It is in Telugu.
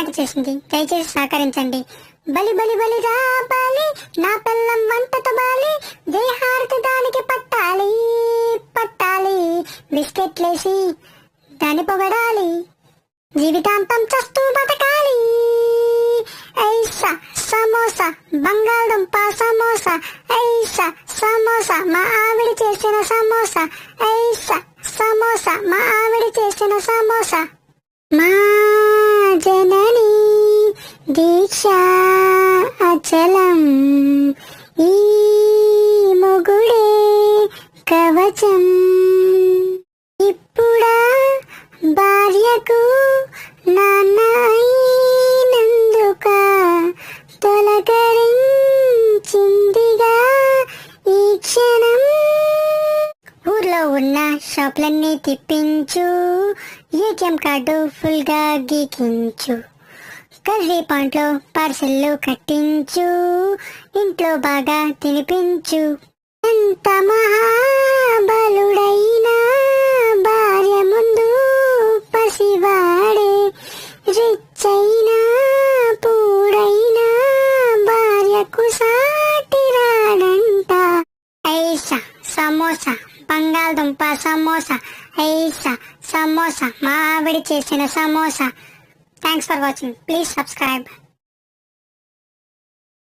వంట చేసింది, దయచేసి సహకరించండి. బలి బలి బలి రా బాలి, నా పిల్లం వంటతో బాలి, దేహార్తి దానికి పట్టాలి పట్టాలి, బిస్కెట్లేసి దాన్ని పొగడాలి, జీవితాంతం చస్తూ బతకాలి. ఐసా సమోసా, బంగాళదుంప సమోసా, ఐసా సమోసా, మా ఆవిడ చేసిన సమోసా, ఐసా సమోసా, మా ఆవిడ చేసిన సమోసా. మా జనని దీక్ష అచలం, ఈ మొగుడే కవచం. ఇప్పుడా భార్యకు నాన్న అయినందుక తొలకరించిందిగా ఈ క్షణం. ఊర్లో ఉన్న షాపులన్నీ తిప్పించు, ఏటీఎం కార్డు ఫుల్ గా గీకించు, కర్రీ పాయింట్లో పార్సెల్లు కట్టించు, ఇంట్లో బాగా తినిపించు. ఎంత మహాబలుడైనా భార్య ముందు పసివాడే, రిచ్ అయినా పూడైనా భార్యకు సాటి రాడంట. ఐసా సమోసా, బంగాళదుంప సమోసా, ఐసా సమోసా, మా ఆవిడ చేసిన samosa. Thanks for watching. Please subscribe.